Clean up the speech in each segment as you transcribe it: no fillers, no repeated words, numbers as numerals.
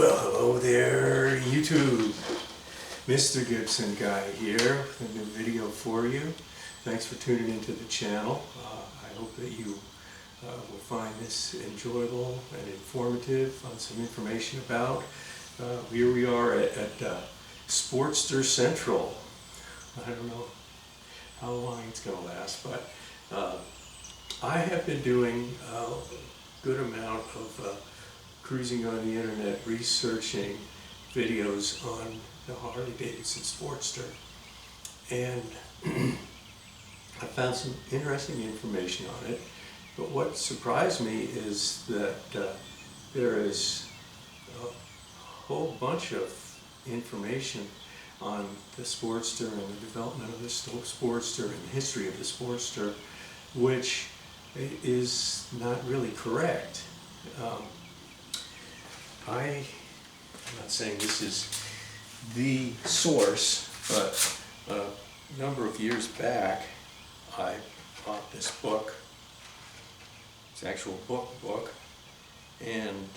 Well, hello there, YouTube. Mr. Gibson Guy here with a new video for you. Thanks for tuning into the channel. I hope that you will find this enjoyable and informative on some information about. Here we are at Sportster Central. I don't know how long it's going to last, but I have been doing a good amount of cruising on the internet, researching videos on the Harley Davidson Sportster, and I found some interesting information on it. But what surprised me is that there is a whole bunch of information on the Sportster and the development of the Sportster and the history of the Sportster, which is not really correct. I'm not saying this is the source, but a number of years back I bought this book. It's an actual book, and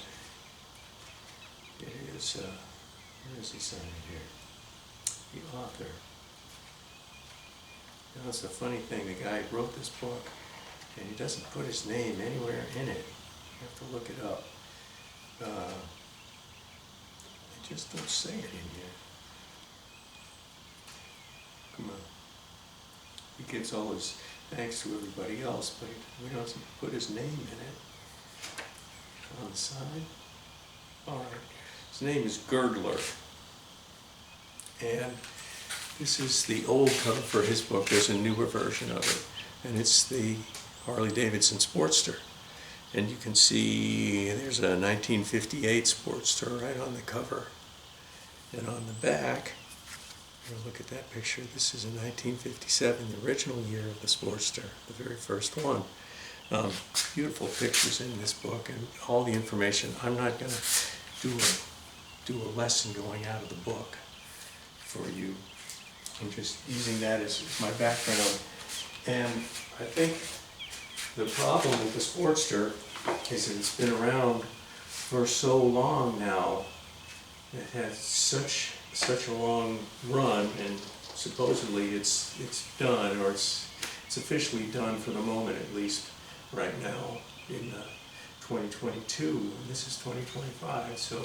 it is, where is he signing here? The author. You know, it's a funny thing, the guy who wrote this book, and he doesn't put his name anywhere in it. You have to look it up. I just don't say it in here. Come on. He gets all his thanks to everybody else, but he doesn't put his name in it. On the side. Alright. His name is Gridler. And this is the old cover for his book. There's a newer version of it. And it's the Harley Davidson Sportster. And you can see there's a 1958 Sportster right on the cover. And on the back, look at that picture. This is a 1957, the original year of the Sportster, the very first one. Beautiful pictures in this book and all the information. I'm not going to do a lesson going out of the book for you. I'm just using that as my background. And I think the problem with the Sportster is that it's been around for so long now. It has such a long run, and supposedly it's done, or it's officially done for the moment, at least right now in 2022, and this is 2025, so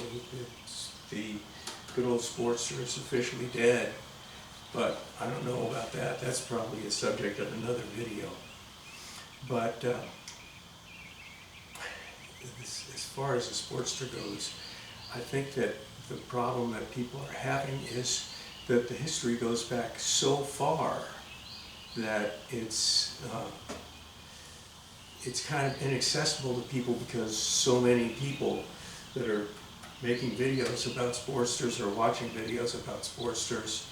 the good old Sportster is officially dead. But I don't know about that. That's probably a subject of another video. But as far as the Sportster goes, I think that the problem that people are having is that the history goes back so far that it's kind of inaccessible to people, because so many people that are making videos about Sportsters or watching videos about Sportsters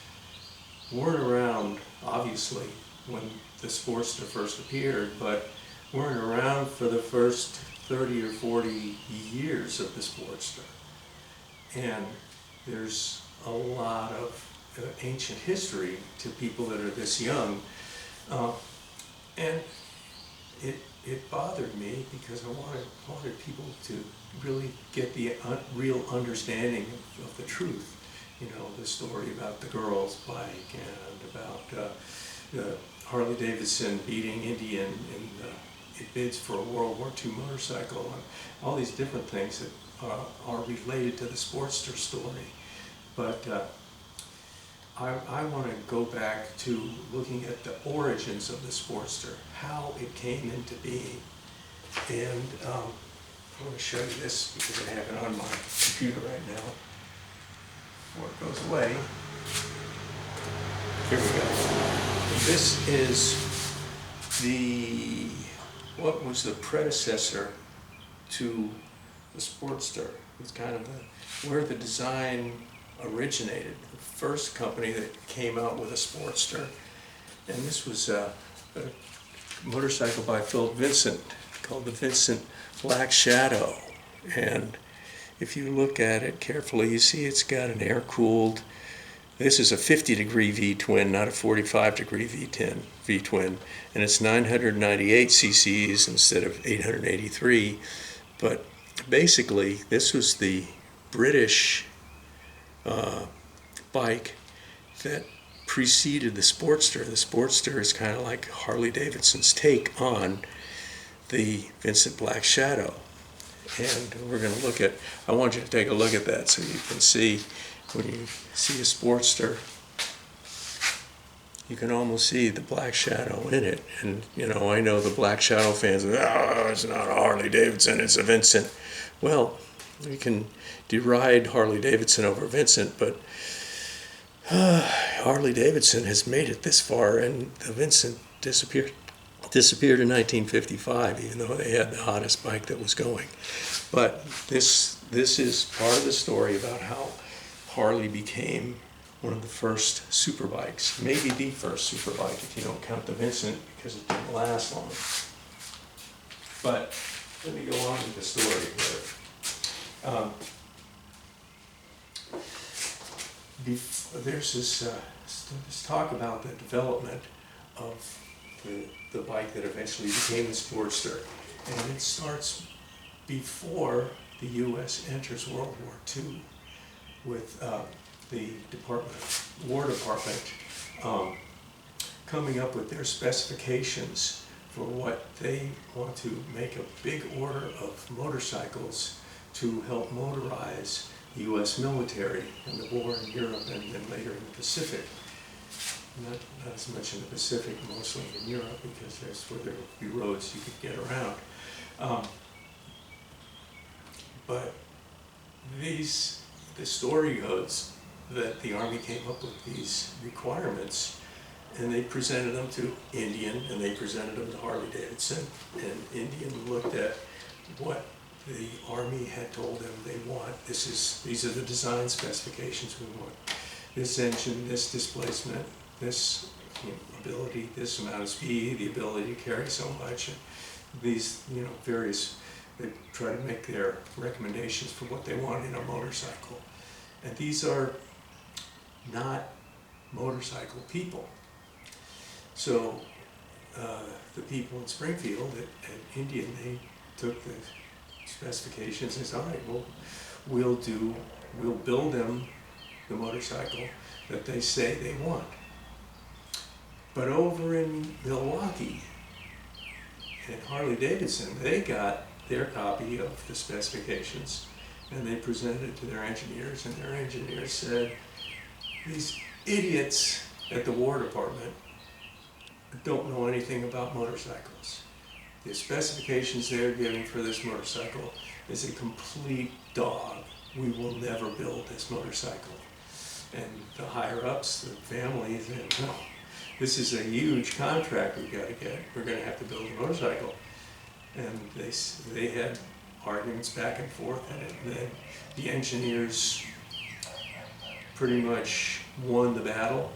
weren't around, obviously, when the Sportster first appeared, but weren't around for the first 30 or 40 years of the Sportster. And there's a lot of ancient history to people that are this young. And it bothered me, because I wanted people to really get the real understanding of the truth. You know, the story about the girl's bike, and about Harley Davidson beating Indian in it bids for a World War II motorcycle, and all these different things that are related to the Sportster story. But I want to go back to looking at the origins of the Sportster, how it came into being. And I want to show you this because I have it on my computer right now. Before it goes away. Here we go. This is what was the predecessor to the Sportster. It's kind of where the design originated. The first company that came out with a Sportster. And this was a motorcycle by Philip Vincent called the Vincent Black Shadow. And if you look at it carefully, you see it's got an air-cooled, this is a 50-degree V-twin, not a 45-degree V-twin, and it's 998 cc's instead of 883. But basically, this was the British bike that preceded the Sportster. The Sportster is kind of like Harley Davidson's take on the Vincent Black Shadow. And we're going to look at, I want you to take a look at that so you can see, when you see a Sportster, you can almost see the Black Shadow in it. And, you know, I know the Black Shadow fans, oh, it's not a Harley Davidson, it's a Vincent. Well, we can deride Harley Davidson over Vincent, but Harley Davidson has made it this far, and the Vincent disappeared in 1955, even though they had the hottest bike that was going. But this is part of the story about how Harley became one of the first super bikes, maybe the first super bike if you don't count the Vincent, because it didn't last long. But let me go on with the story here. There's this talk about the development of the bike that eventually became the Sportster, and it starts before the U.S. enters World War II with the War Department coming up with their specifications for what they want to make a big order of motorcycles to help motorize the U.S. military in the war in Europe and then later in the Pacific. Not as much in the Pacific, mostly in Europe, because that's where there would be roads you could get around. But the story goes that the Army came up with these requirements, and they presented them to Indian, and they presented them to Harley Davidson, and Indian looked at what the Army had told them they want. These are the design specifications we want. This engine, this displacement, this ability, this amount of speed, the ability to carry so much, and these, various, they try to make their recommendations for what they want in a motorcycle. And these are not motorcycle people. So the people in Springfield at Indian, they took the specifications and said, all right, well, we'll build them the motorcycle that they say they want. But over in Milwaukee, at Harley Davidson, they got their copy of the specifications and they presented it to their engineers, and their engineers said, these idiots at the War Department don't know anything about motorcycles. The specifications they're giving for this motorcycle is a complete dog. We will never build this motorcycle. And the higher-ups, the families, said, no, this is a huge contract we've got to get. We're going to have to build a motorcycle. And they had arguments back and forth, and then the engineers pretty much won the battle,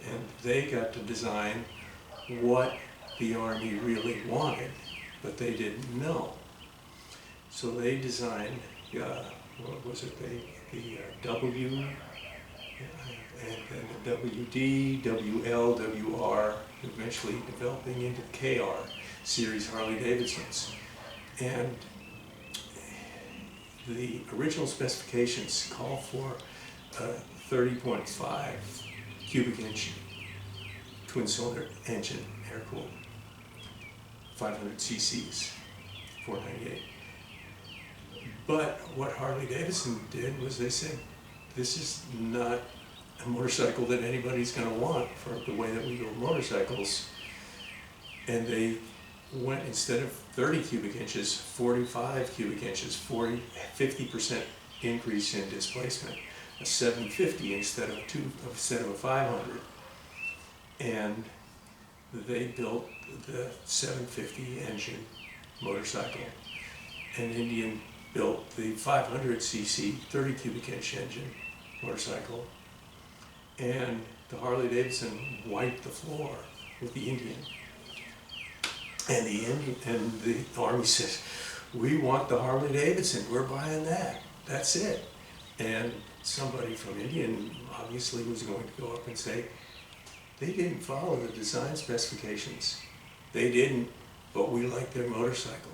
and they got to design what the Army really wanted, but they didn't know. So they designed, what was it, the W, and then the WD, WL, WR, eventually developing into the KR series Harley-Davidsons. And the original specifications call for a 30.5 cubic inch twin-cylinder engine, air-cooled, 500 cc's, 498. But what Harley-Davidson did was they said, this is not a motorcycle that anybody's going to want for the way that we build motorcycles. And they went, instead of 30 cubic inches, 45 cubic inches, 50% increase in displacement, a 750 instead of a 500. And they built the 750 engine motorcycle, and Indian built the 500 cc 30 cubic inch engine motorcycle, and the Harley Davidson wiped the floor with the Indian. And the Army says, we want the Harley Davidson, we're buying that, that's it. And somebody from Indian obviously was going to go up and say, they didn't follow the design specifications. They didn't, but we like their motorcycle.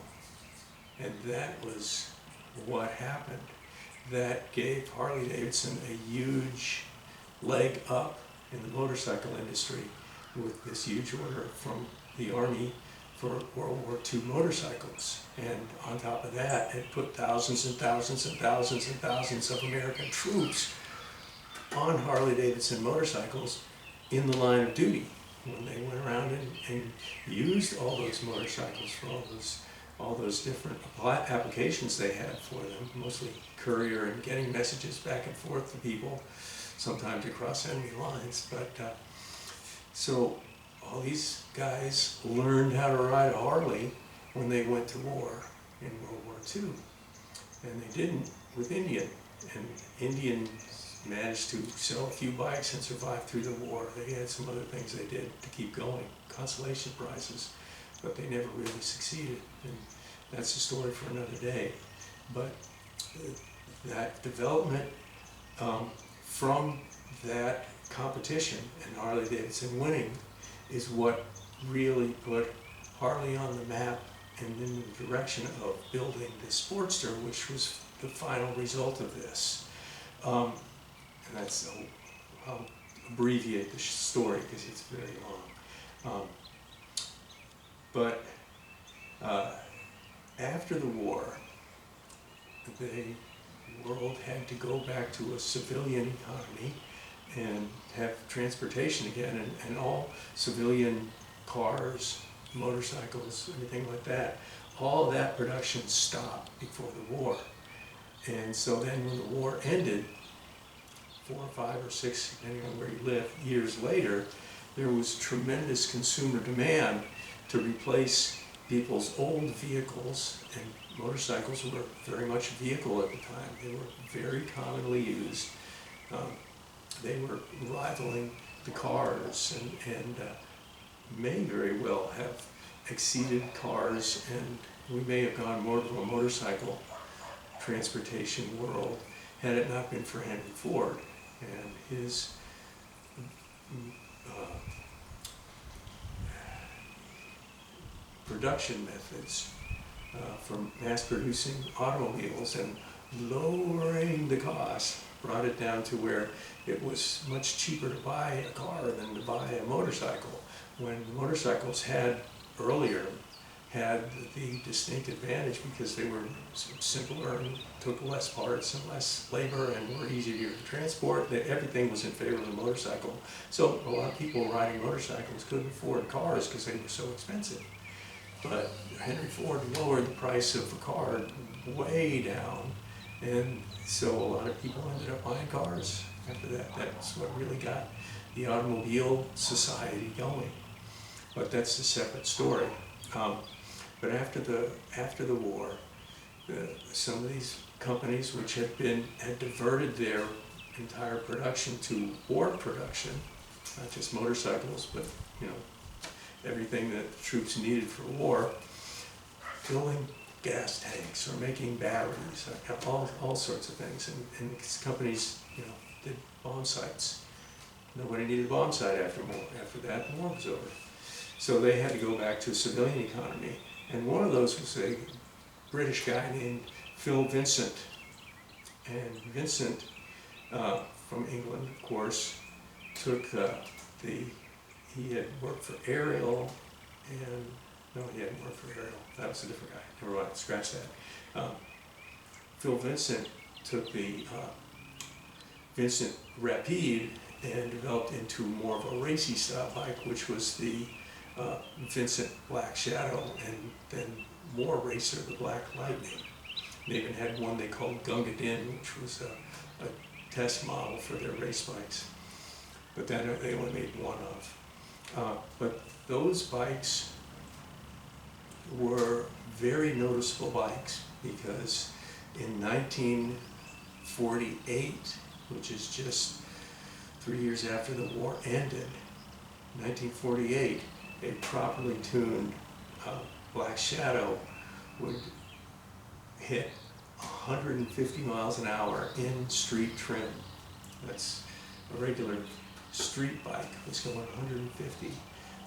And that was what happened. that gave Harley Davidson a huge leg up in the motorcycle industry with this huge order from the Army for World War II motorcycles. And on top of that, it put thousands and thousands and thousands and thousands of American troops on Harley Davidson motorcycles in the line of duty when they went around and used all those motorcycles for all those different applications they had for them, mostly courier and getting messages back and forth to people, sometimes across enemy lines. But so all these guys learned how to ride a Harley when they went to war in World War II. And they didn't with Indian. And Indian managed to sell a few bikes and survive through the war. They had some other things they did to keep going, consolation prizes, but they never really succeeded. And that's a story for another day. But that development from that competition and Harley Davidson winning is what really put Harley on the map and in the direction of building the Sportster, which was the final result of this. And that's, I'll abbreviate the story because it's very long. But after the war, the world had to go back to a civilian economy and have transportation again, and all civilian cars, motorcycles, anything like that, all of that production stopped before the war. And so then when the war ended, 4 or 5 or 6, depending on where you live, years later, there was tremendous consumer demand to replace people's old vehicles, and motorcycles were very much a vehicle at the time. They were very commonly used. They were rivaling the cars and may very well have exceeded cars, and we may have gone more to a motorcycle transportation world had it not been for Henry Ford and his production methods for mass producing automobiles and lowering the cost, brought it down to where it was much cheaper to buy a car than to buy a motorcycle. When motorcycles earlier had the distinct advantage because they were simpler and took less parts and less labor and were easier to transport, that everything was in favor of the motorcycle. So a lot of people riding motorcycles couldn't afford cars because they were so expensive. But Henry Ford lowered the price of a car way down, and so a lot of people ended up buying cars after that. That's what really got the automobile society going. But that's a separate story. But after the war, some of these companies which had diverted their entire production to war production, not just motorcycles, but everything that the troops needed for war, filling gas tanks or making batteries, all sorts of things. And these companies, did bomb sites. Nobody needed a bomb site after that, the war was over. So they had to go back to a civilian economy. And one of those was a British guy named Phil Vincent. And Vincent, from England, of course, took he had worked for Ariel, and no, he hadn't worked for Ariel. That was a different guy. Never mind, scratch that. Phil Vincent took the Vincent Rapide and developed into more of a racy style bike, which was the Vincent Black Shadow, and then more racer, the Black Lightning. They even had one they called Gunga Din, which was a test model for their race bikes. But that they only made one of. But those bikes were very noticeable bikes because in 1948, which is just 3 years after the war ended, 1948, a properly tuned Black Shadow would hit 150 miles an hour in street trim. That's a regular street bike was going 150.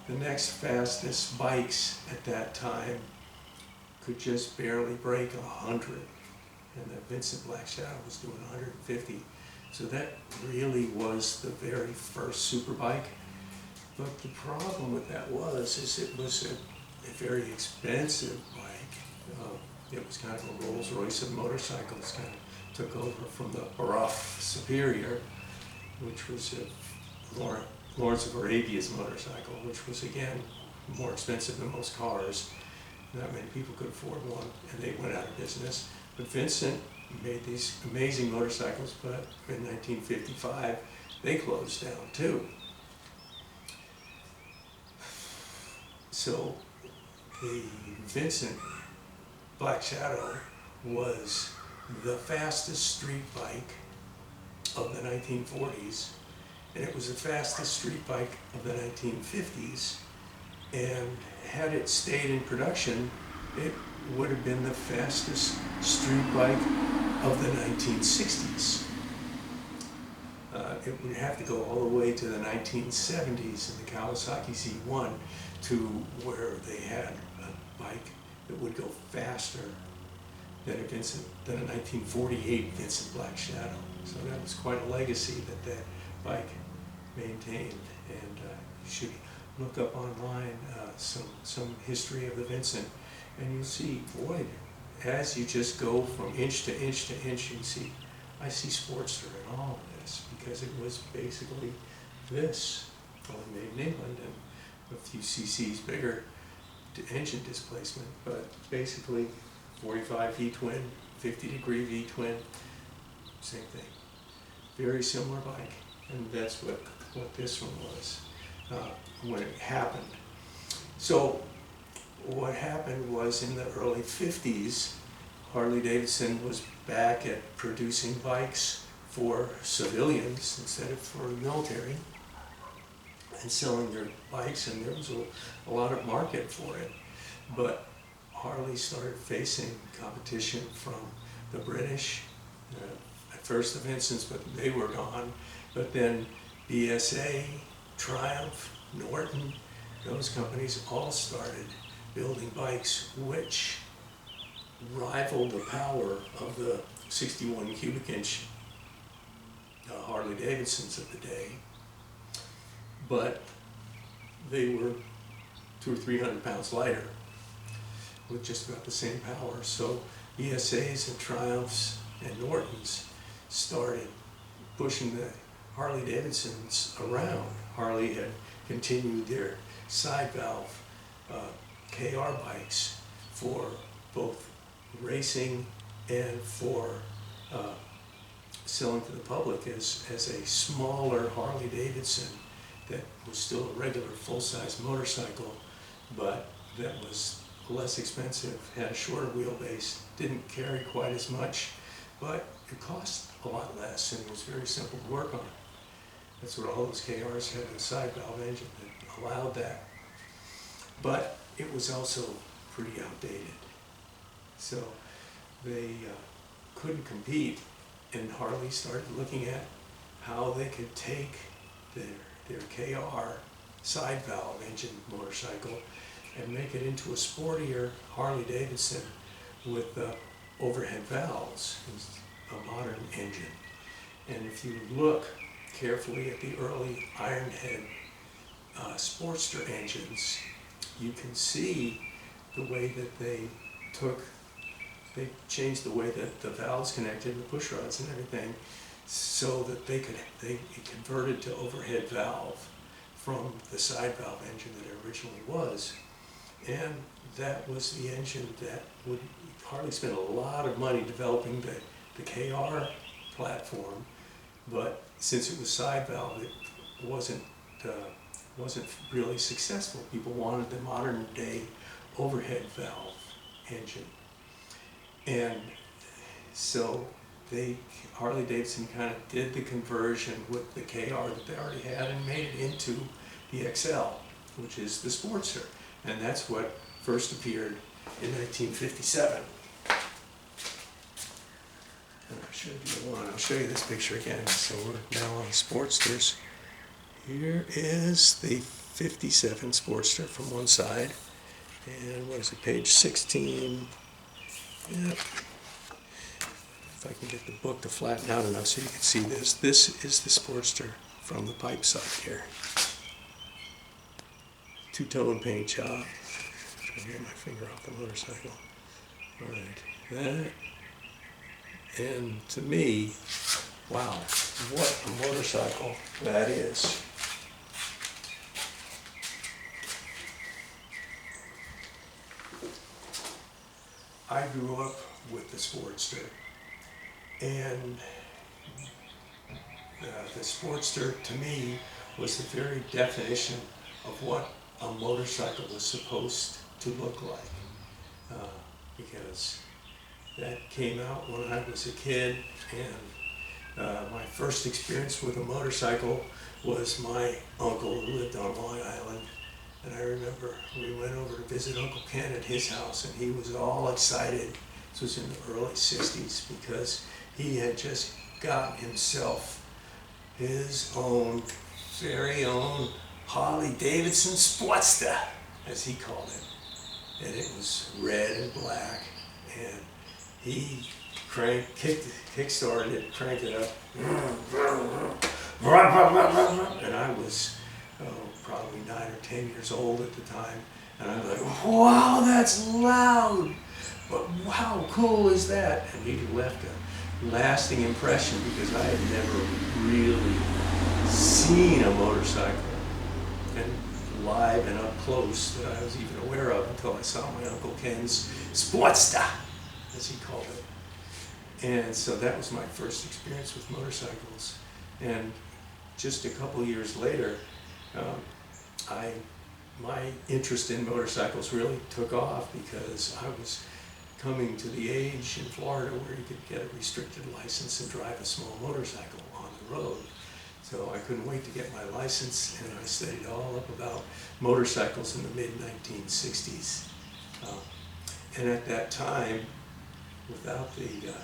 The next fastest bikes at that time could just barely break 100. and the Vincent Black Shadow was doing 150. So that really was the very first superbike. But the problem with that is it was a very expensive bike. It was kind of a Rolls Royce of motorcycles, kind of took over from the Rough Superior, which was Lawrence of Arabia's motorcycle, which was again more expensive than most cars. Not many people could afford one, and they went out of business. But Vincent made these amazing motorcycles, but in 1955 they closed down too. So the Vincent Black Shadow was the fastest street bike of the 1940s, and it was the fastest street bike of the 1950s, and had it stayed in production, it would have been the fastest street bike of the 1960s. It would have to go all the way to the 1970s in the Kawasaki Z1 to where they had a bike that would go faster than a 1948 Vincent Black Shadow. So that was quite a legacy that bike maintained, and you should look up online some history of the Vincent, and you'll see, boy, as you just go from inch to inch to inch, you see, I see Sportster in all of this, because it was basically this, only made in England and a few cc's bigger engine displacement, but basically 45 V-twin, 50-degree V-twin, same thing. Very similar bike, and that's what this one was when it happened. So what happened was, in the early 50s, Harley-Davidson was back at producing bikes for civilians instead of for the military, and selling their bikes, and there was a lot of market for it. But Harley started facing competition from the British, at first the Vincents, but they were gone. But then BSA, Triumph, Norton, those companies all started building bikes which rivaled the power of the 61 cubic inch Harley Davidsons of the day. But they were 200 or 300 pounds lighter, with just about the same power. So BSAs and Triumphs and Nortons started pushing the Harley Davidsons around. Harley had continued their side valve KR bikes for both racing and for selling to the public as a smaller Harley Davidson that was still a regular full-size motorcycle, but that was less expensive, had a shorter wheelbase, didn't carry quite as much, but it cost a lot less and it was very simple to work on. That's what all those KRs had, a side valve engine that allowed that. But it was also pretty outdated. So they couldn't compete, and Harley started looking at how they could take their KR side valve engine motorcycle and make it into a sportier Harley Davidson with overhead valves, a modern engine. And if you look carefully at the early Ironhead Sportster engines, you can see the way that they changed the way that the valves connected, the push rods and everything, so that they converted to overhead valve from the side valve engine that it originally was. And that was the engine that would Harley spent a lot of money developing the KR platform, but since it was side valve, it wasn't really successful. People wanted the modern day overhead valve engine. And so Harley Davidson kind of did the conversion with the KR that they already had and made it into the XL, which is the Sportster. And that's what first appeared in 1957. And I showed you one. I'll show you this picture again. So we're now on Sportsters. Here is the 57 Sportster from one side. And what is it, page 16? Yep. if I can get the book to flatten out enough so you can see this. This is the Sportster from the pipe side here. Two-tone paint job. I get my finger off the motorcycle. All right, that, and to me, wow, what a motorcycle that is. I grew up with the Sportster, and the Sportster to me was the very definition of what a motorcycle was supposed to look like, because that came out when I was a kid, and my first experience with a motorcycle was my uncle who lived on Long Island. And I remember we went over to visit Uncle Ken at his house, and he was all excited. This was in the early 60s, because he had just got himself his own, very own Harley Davidson Sportster, as he called it. And it was red and black, and he kick-started it, cranked it up, and I was probably 9 or 10 years old at the time, and I'm like, wow, that's loud, but how cool is that? And he left a lasting impression, because I had never really seen a motorcycle and live and up close that I was even aware of until I saw my Uncle Ken's Sportster, as he called it. And so that was my first experience with motorcycles. And just a couple years later, my interest in motorcycles really took off, because I was coming to the age in Florida where you could get a restricted license and drive a small motorcycle on the road. So I couldn't wait to get my license, and I studied all up about motorcycles in the mid-1960s. And at that time, without the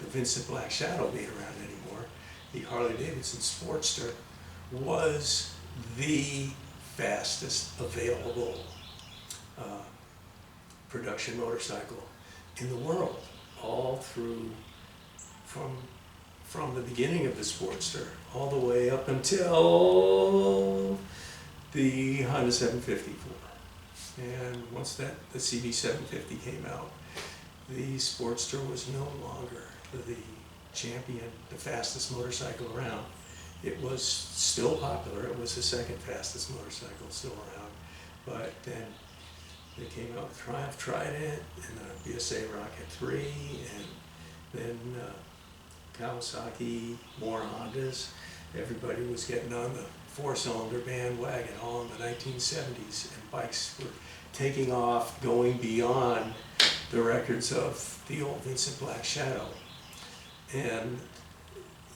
Vincent Black Shadow being around anymore, the Harley Davidson Sportster was the fastest available production motorcycle in the world, all through from the beginning of the Sportster all the way up until the Honda 754. And once the CB 750 came out, the Sportster was no longer the champion, the fastest motorcycle around. It was still popular. It was the second fastest motorcycle still around. But then they came out with Triumph Trident, and the BSA Rocket 3, and then Kawasaki, more Hondas. Everybody was getting on the four-cylinder bandwagon all in the 1970s, and bikes were taking off, going beyond the records of the old Vincent Black Shadow. And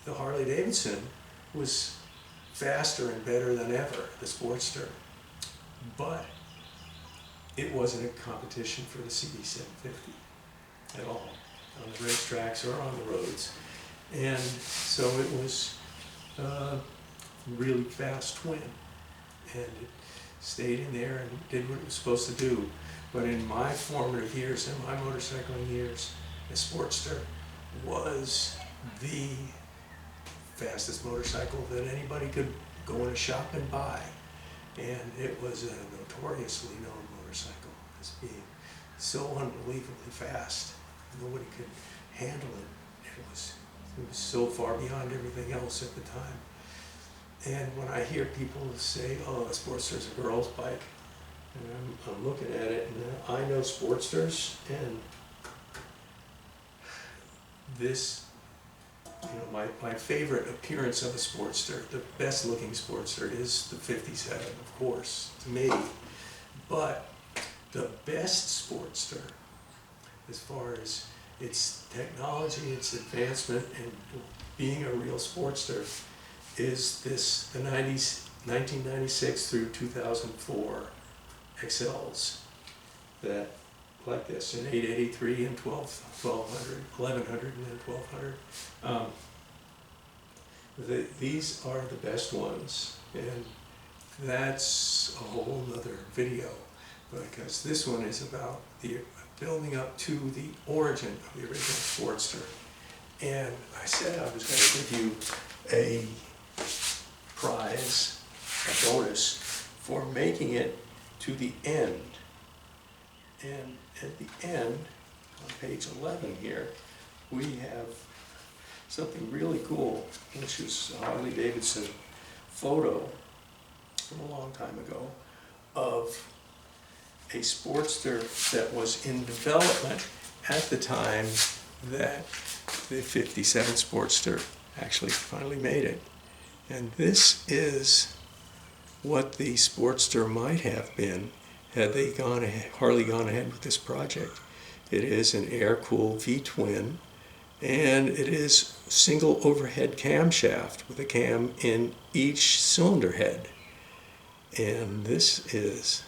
the Harley Davidson was faster and better than ever, the Sportster. But it wasn't a competition for the CB 750 at all, on the racetracks or on the roads. And so it was a really fast twin, and it stayed in there and did what it was supposed to do. But in my formative years, in my motorcycling years, the Sportster was the fastest motorcycle that anybody could go in a shop and buy. And it was a notoriously known motorcycle as being so unbelievably fast. Nobody could handle it. It was so far beyond everything else at the time. And when I hear people say, oh, a Sportster's a girl's bike, and I'm looking at it, and I know Sportsters, and this, my favorite appearance of a Sportster, the best looking Sportster, is the 57, of course, to me. But the best Sportster, as far as its technology, its advancement, and being a real Sportster, is the 1996 through 2004 XLs, that like this, an 883 and 1200, 1100 and then 1200. These are the best ones, and that's a whole nother video, because this one is about the building up to the origin of the original Sportster. And I said I was going to give you a prize, a bonus, for making it to the end. And at the end, on page 11 here, we have something really cool, which is a Harley Davidson photo from a long time ago of a Sportster that was in development at the time that the 57 Sportster actually finally made it. And this is what the Sportster might have been had they Harley gone ahead with this project. It is an air-cooled V-twin, and it is single overhead camshaft with a cam in each cylinder head. And this is,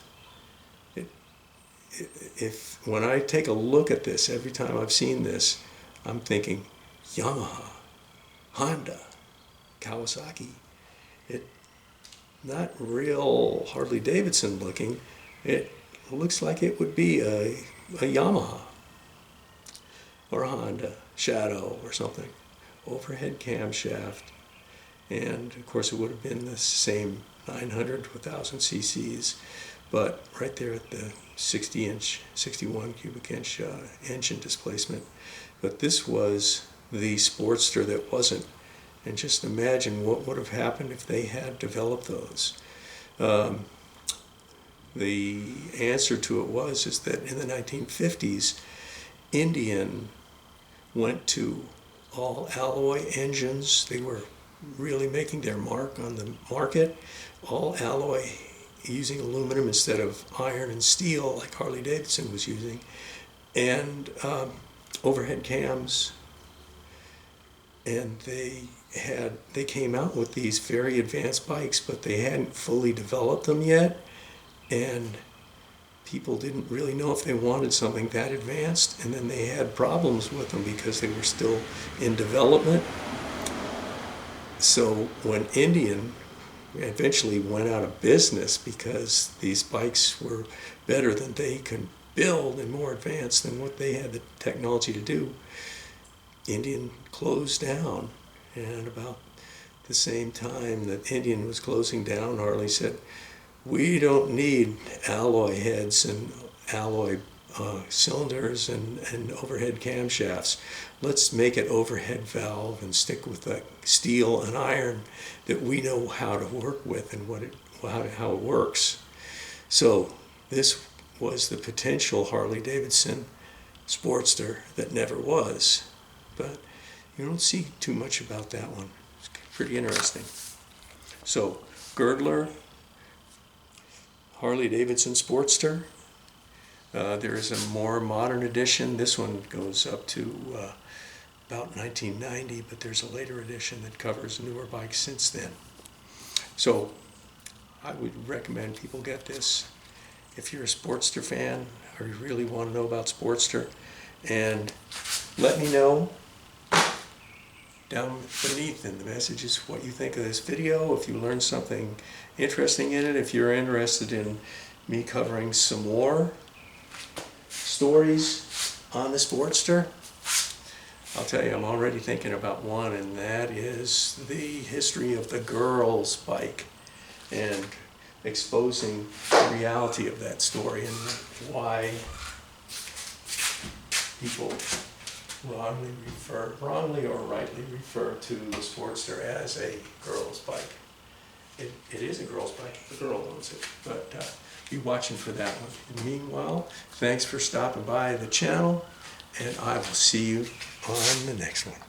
when I take a look at this, every time I've seen this, I'm thinking Yamaha, Honda, Kawasaki. Not real Harley Davidson looking. It looks like it would be a Yamaha or a Honda Shadow or something. Overhead camshaft, and of course it would have been the same 900 to 1000 cc's, but right there at the 61 cubic inch engine displacement. But this was the Sportster that wasn't. And just imagine what would have happened if they had developed those. The answer to it is that in the 1950s, Indian went to all alloy engines. They were really making their mark on the market. All alloy, using aluminum instead of iron and steel like Harley Davidson was using. And overhead cams. And they came out with these very advanced bikes, but they hadn't fully developed them yet, and people didn't really know if they wanted something that advanced, and then they had problems with them because they were still in development. So when Indian eventually went out of business because these bikes were better than they could build and more advanced than what they had the technology to do, Indian closed down. And about the same time that Indian was closing down, Harley said, we don't need alloy heads and alloy cylinders and overhead camshafts. Let's make it overhead valve and stick with the steel and iron that we know how to work with and how it works. So this was the potential Harley Davidson Sportster that never was. But you don't see too much about that one. It's pretty interesting. So, Gridler, Harley Davidson Sportster. There is a more modern edition. This one goes up to about 1990, but there's a later edition that covers newer bikes since then. So, I would recommend people get this if you're a Sportster fan or you really want to know about Sportster. And let me know down beneath in the messages what you think of this video, if you learned something interesting in it, if you're interested in me covering some more stories on the Sportster. I'll tell you, I'm already thinking about one, and that is the history of the girls' bike and exposing the reality of that story and why people wrongly or rightly refer to the Sportster as a girl's bike. It is a girl's bike, the girl owns it, but be watching for that one. And meanwhile, thanks for stopping by the channel, and I will see you on the next one.